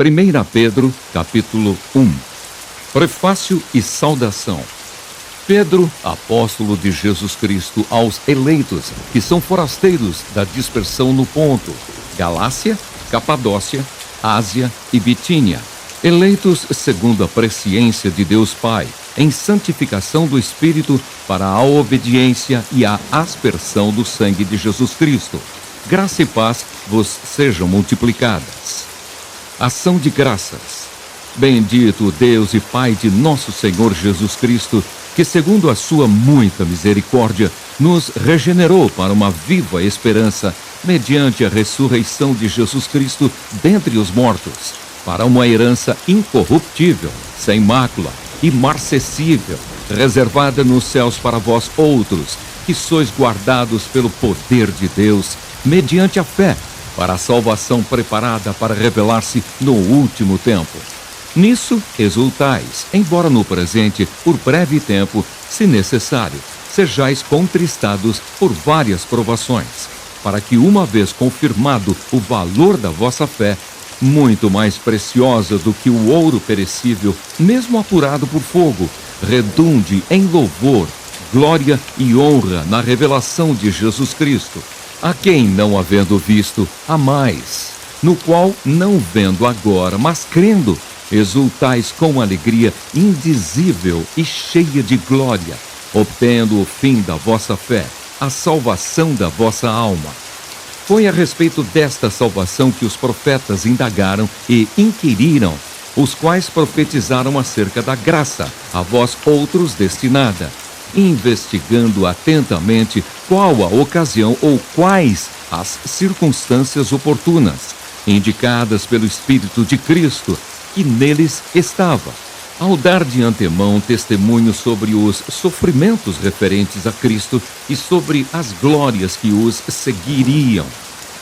1 Pedro, capítulo 1. Prefácio e saudação. Pedro, apóstolo de Jesus Cristo, aos eleitos, que são forasteiros da dispersão no Ponto, Galácia, Capadócia, Ásia e Bitínia, eleitos segundo a presciência de Deus Pai, em santificação do Espírito para a obediência e a aspersão do sangue de Jesus Cristo. Graça e paz vos sejam multiplicadas. Ação de graças. Bendito Deus e Pai de nosso Senhor Jesus Cristo, que segundo a sua muita misericórdia, nos regenerou para uma viva esperança, mediante a ressurreição de Jesus Cristo dentre os mortos, para uma herança incorruptível, sem mácula, imarcessível, reservada nos céus para vós outros, que sois guardados pelo poder de Deus, mediante a fé, para a salvação preparada para revelar-se no último tempo. Nisso exultais, embora no presente, por breve tempo, se necessário, sejais contristados por várias provações, para que, uma vez confirmado o valor da vossa fé, muito mais preciosa do que o ouro perecível, mesmo apurado por fogo, redunde em louvor, glória e honra na revelação de Jesus Cristo, a quem, não havendo visto, amais, no qual, não vendo agora, mas crendo, exultais com alegria indizível e cheia de glória, obtendo o fim da vossa fé, a salvação da vossa alma. Foi a respeito desta salvação que os profetas indagaram e inquiriram, os quais profetizaram acerca da graça, a vós outros destinada, investigando atentamente qual a ocasião ou quais as circunstâncias oportunas, indicadas pelo Espírito de Cristo, que neles estava, ao dar de antemão testemunho sobre os sofrimentos referentes a Cristo e sobre as glórias que os seguiriam.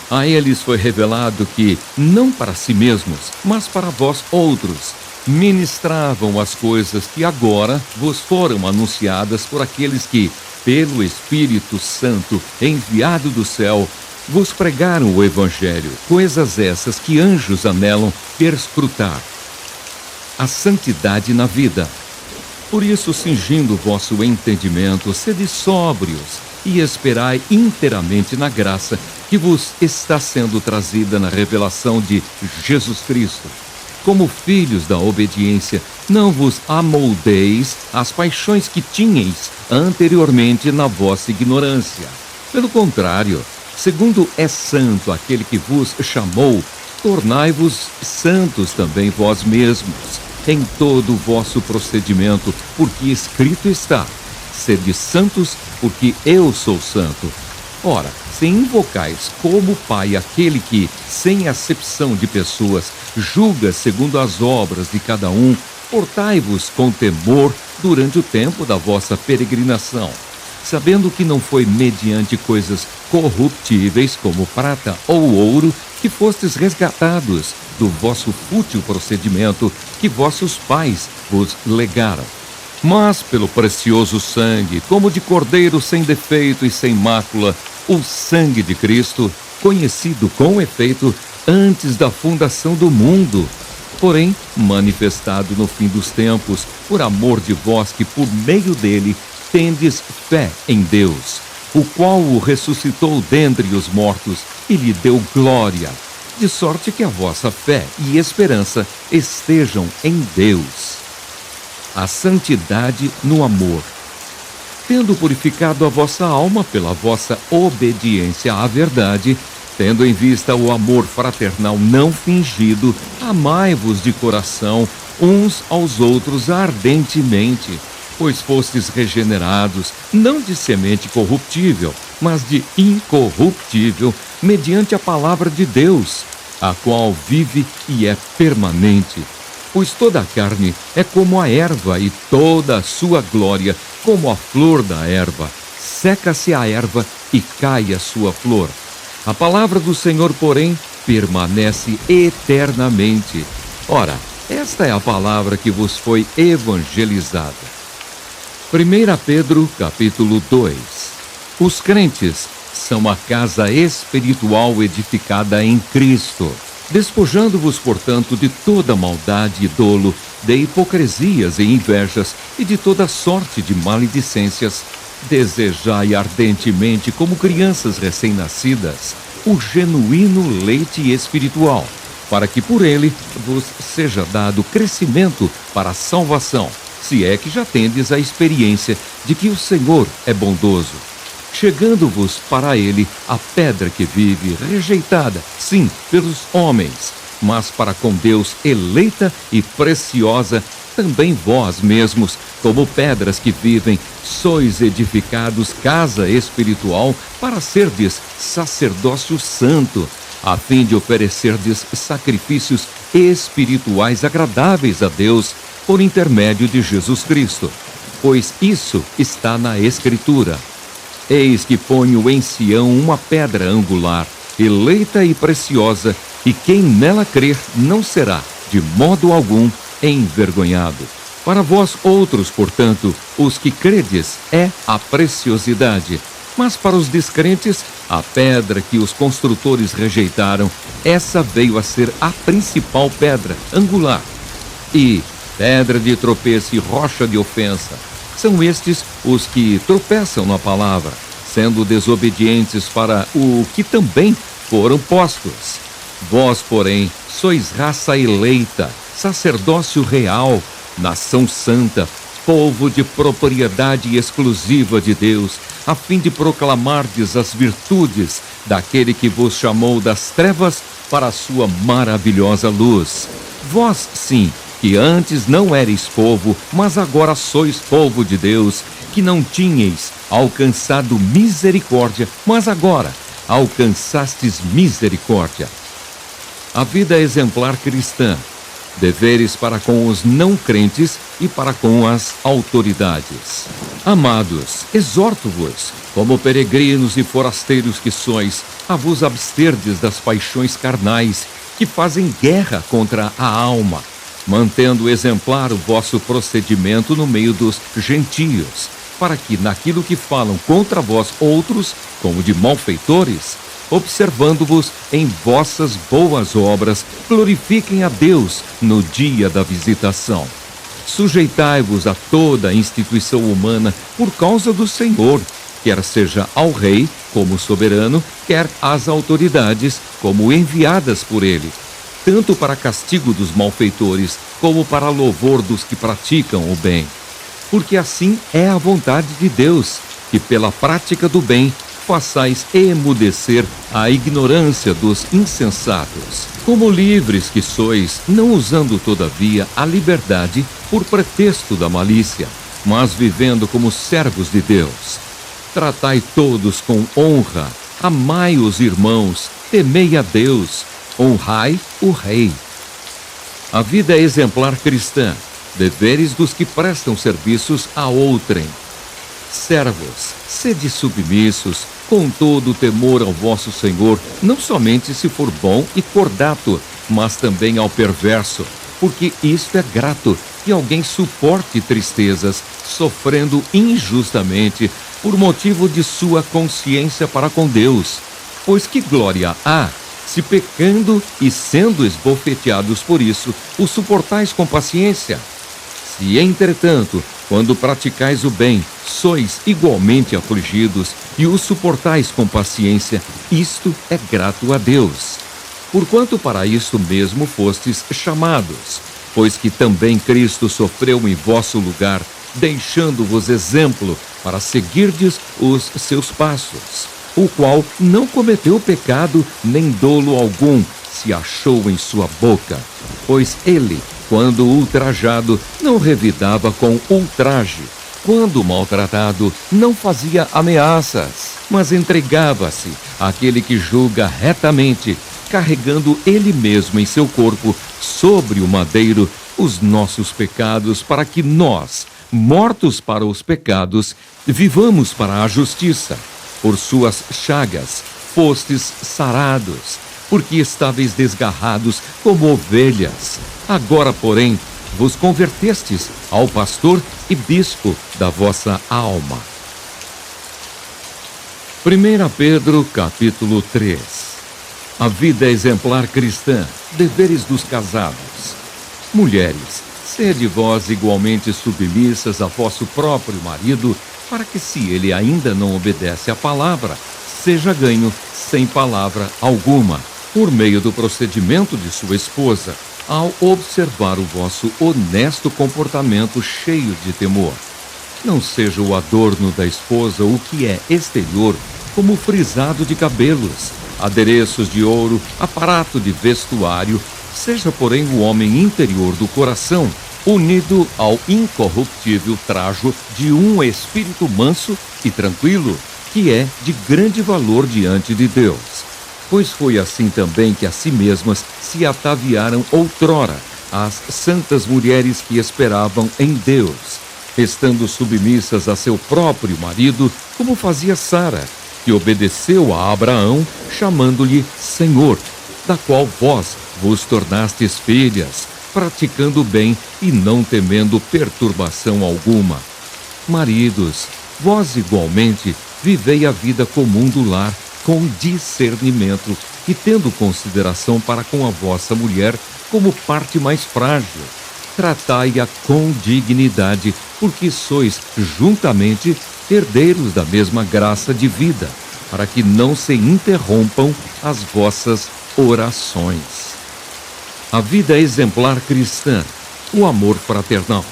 A eles foi revelado que, não para si mesmos, mas para vós outros, ministravam as coisas que agora vos foram anunciadas por aqueles que, pelo Espírito Santo enviado do céu, vos pregaram o Evangelho, coisas essas que anjos anelam perscrutar. A santidade na vida. Por isso, cingindo o vosso entendimento, sede sóbrios e esperai inteiramente na graça que vos está sendo trazida na revelação de Jesus Cristo. Como filhos da obediência, não vos amoldeis às paixões que tinhais anteriormente na vossa ignorância. Pelo contrário, segundo é santo aquele que vos chamou, tornai-vos santos também vós mesmos, em todo o vosso procedimento, porque escrito está: sede santos, porque eu sou santo. Ora, se invocais como Pai aquele que, sem acepção de pessoas, julga segundo as obras de cada um, portai-vos com temor durante o tempo da vossa peregrinação, sabendo que não foi mediante coisas corruptíveis como prata ou ouro que fostes resgatados do vosso fútil procedimento que vossos pais vos legaram, mas pelo precioso sangue, como de cordeiro sem defeito e sem mácula, o sangue de Cristo, conhecido com efeito antes da fundação do mundo, porém manifestado no fim dos tempos, por amor de vós que por meio dele tendes fé em Deus, o qual o ressuscitou dentre os mortos e lhe deu glória, de sorte que a vossa fé e esperança estejam em Deus. A santidade no amor. Tendo purificado a vossa alma pela vossa obediência à verdade, tendo em vista o amor fraternal não fingido, amai-vos de coração uns aos outros ardentemente, pois fostes regenerados, não de semente corruptível, mas de incorruptível, mediante a palavra de Deus, a qual vive e é permanente. Pois toda a carne é como a erva, e toda a sua glória como a flor da erva. Seca-se a erva e cai a sua flor. A palavra do Senhor, porém, permanece eternamente. Ora, esta é a palavra que vos foi evangelizada. 1 Pedro, capítulo 2. Os crentes são a casa espiritual edificada em Cristo. Despojando-vos, portanto, de toda maldade e dolo, de hipocrisias e invejas, e de toda sorte de maledicências, desejai ardentemente, como crianças recém-nascidas, o genuíno leite espiritual, para que por ele vos seja dado crescimento para a salvação, se é que já tendes a experiência de que o Senhor é bondoso. Chegando-vos para ele a pedra que vive, rejeitada, sim, pelos homens, mas para com Deus eleita e preciosa, também vós mesmos, como pedras que vivem, sois edificados casa espiritual para serdes sacerdócio santo, a fim de oferecerdes sacrifícios espirituais agradáveis a Deus por intermédio de Jesus Cristo. Pois isso está na Escritura: eis que ponho em Sião uma pedra angular, eleita e preciosa, e quem nela crer não será, de modo algum, envergonhado. Para vós outros, portanto, os que credes, é a preciosidade. Mas para os descrentes, a pedra que os construtores rejeitaram, essa veio a ser a principal pedra angular. E pedra de tropeço e rocha de ofensa. São estes os que tropeçam na palavra, sendo desobedientes para o que também foram postos. Vós, porém, sois raça eleita, sacerdócio real, nação santa, povo de propriedade exclusiva de Deus, a fim de proclamardes as virtudes daquele que vos chamou das trevas para a sua maravilhosa luz. Vós, sim, que antes não erais povo, mas agora sois povo de Deus, que não tinhais alcançado misericórdia, mas agora alcançastes misericórdia. A vida exemplar cristã, deveres para com os não crentes e para com as autoridades. Amados, exorto-vos, como peregrinos e forasteiros que sois, a vos absterdes das paixões carnais que fazem guerra contra a alma, mantendo exemplar o vosso procedimento no meio dos gentios, para que naquilo que falam contra vós outros, como de malfeitores, observando-vos em vossas boas obras, glorifiquem a Deus no dia da visitação. Sujeitai-vos a toda a instituição humana por causa do Senhor, quer seja ao rei como soberano, quer às autoridades como enviadas por ele, tanto para castigo dos malfeitores, como para louvor dos que praticam o bem. Porque assim é a vontade de Deus, que pela prática do bem façais emudecer a ignorância dos insensatos. Como livres que sois, não usando todavia a liberdade por pretexto da malícia, mas vivendo como servos de Deus. Tratai todos com honra, amai os irmãos, temei a Deus, honrai o rei. A vida é exemplar cristã, deveres dos que prestam serviços a outrem. Servos, sede submissos, com todo o temor ao vosso Senhor, não somente se for bom e cordato, mas também ao perverso, porque isto é grato, que alguém suporte tristezas, sofrendo injustamente, por motivo de sua consciência para com Deus. Pois que glória há, se pecando e sendo esbofeteados por isso, o suportais com paciência? Se, entretanto, quando praticais o bem, sois igualmente afligidos e o suportais com paciência, isto é grato a Deus. Porquanto para isto mesmo fostes chamados, pois que também Cristo sofreu em vosso lugar, deixando-vos exemplo para seguirdes os seus passos, o qual não cometeu pecado, nem dolo algum se achou em sua boca, pois ele, quando ultrajado, não revidava com ultraje. Quando maltratado, não fazia ameaças, mas entregava-se àquele que julga retamente, carregando ele mesmo em seu corpo, sobre o madeiro, os nossos pecados, para que nós, mortos para os pecados, vivamos para a justiça. Por suas chagas fostes sarados, porque estáveis desgarrados como ovelhas. Agora, porém, vos convertestes ao pastor e bispo da vossa alma. 1 Pedro, capítulo 3. A vida exemplar cristã Deveres dos casados. Mulheres, sede vós igualmente submissas a vosso próprio marido, para que, se ele ainda não obedece à palavra, seja ganho sem palavra alguma, por meio do procedimento de sua esposa, ao observar o vosso honesto comportamento cheio de temor. Não seja o adorno da esposa o que é exterior, como o frisado de cabelos, adereços de ouro, aparato de vestuário, seja, porém, o homem interior do coração, unido ao incorruptível trajo de um espírito manso e tranquilo, que é de grande valor diante de Deus. Pois foi assim também que a si mesmas se ataviaram outrora as santas mulheres que esperavam em Deus, estando submissas a seu próprio marido, como fazia Sara, que obedeceu a Abraão, chamando-lhe Senhor, da qual vós vos tornastes filhas, praticando o bem e não temendo perturbação alguma. Maridos, vós igualmente vivei a vida comum do lar com discernimento e tendo consideração para com a vossa mulher como parte mais frágil. Tratai-a com dignidade, porque sois juntamente herdeiros da mesma graça de vida, para que não se interrompam as vossas orações. A vida exemplar cristã, o amor fraternal.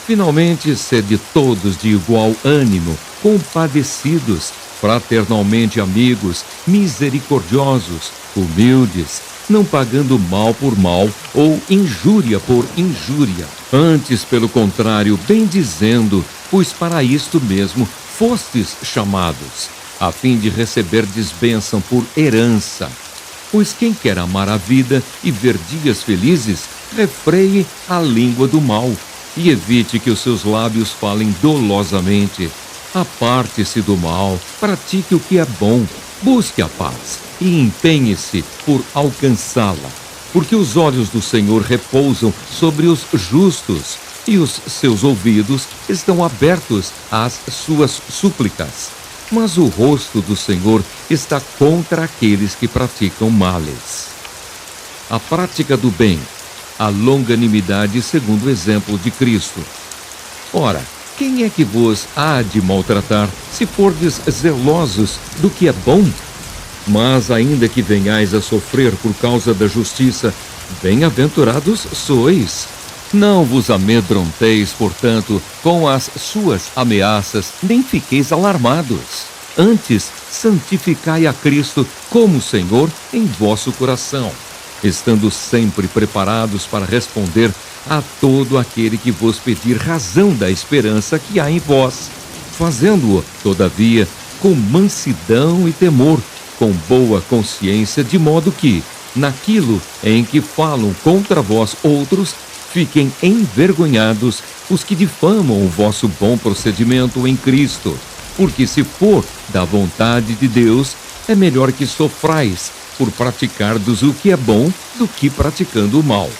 Finalmente, sede todos de igual ânimo, compadecidos, fraternalmente amigos, misericordiosos, humildes, não pagando mal por mal ou injúria por injúria. Antes, pelo contrário, bendizendo, pois para isto mesmo fostes chamados, a fim de receberdes bênção por herança. Pois quem quer amar a vida e ver dias felizes, refreie a língua do mal e evite que os seus lábios falem dolosamente. Aparte-se do mal, pratique o que é bom, busque a paz e empenhe-se por alcançá-la. Porque os olhos do Senhor repousam sobre os justos e os seus ouvidos estão abertos às suas súplicas. Mas o rosto do Senhor está contra aqueles que praticam males. A prática do bem, a longanimidade segundo o exemplo de Cristo. Ora, quem é que vos há de maltratar, se fordes zelosos do que é bom? Mas ainda que venhais a sofrer por causa da justiça, bem-aventurados sois. Não vos amedronteis, portanto, com as suas ameaças, nem fiqueis alarmados. Antes, santificai a Cristo como Senhor em vosso coração, estando sempre preparados para responder a todo aquele que vos pedir razão da esperança que há em vós, fazendo-o, todavia, com mansidão e temor, com boa consciência, de modo que, naquilo em que falam contra vós outros, fiquem envergonhados os que difamam o vosso bom procedimento em Cristo. Porque se for da vontade de Deus, é melhor que sofrais por praticardes o que é bom do que praticando o mal.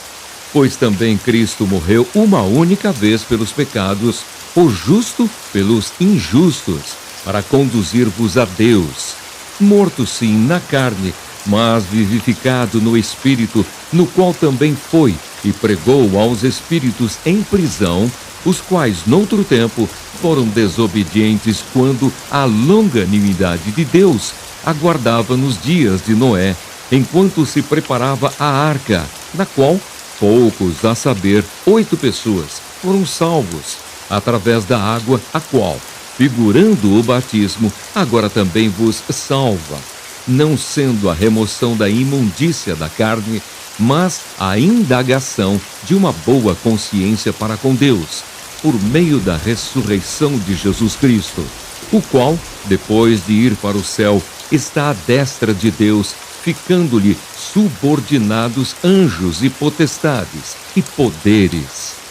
Pois também Cristo morreu uma única vez pelos pecados, o justo pelos injustos, para conduzir-vos a Deus. Morto sim na carne, mas vivificado no Espírito, no qual também foi e pregou aos espíritos em prisão, os quais, noutro tempo, foram desobedientes quando a longanimidade de Deus aguardava nos dias de Noé, enquanto se preparava a arca, na qual poucos, a saber, 8 pessoas, foram salvos, através da água, a qual, figurando o batismo, agora também vos salva, não sendo a remoção da imundícia da carne, mas a indagação de uma boa consciência para com Deus, por meio da ressurreição de Jesus Cristo, o qual, depois de ir para o céu, está à destra de Deus, ficando-lhe subordinados anjos e potestades e poderes.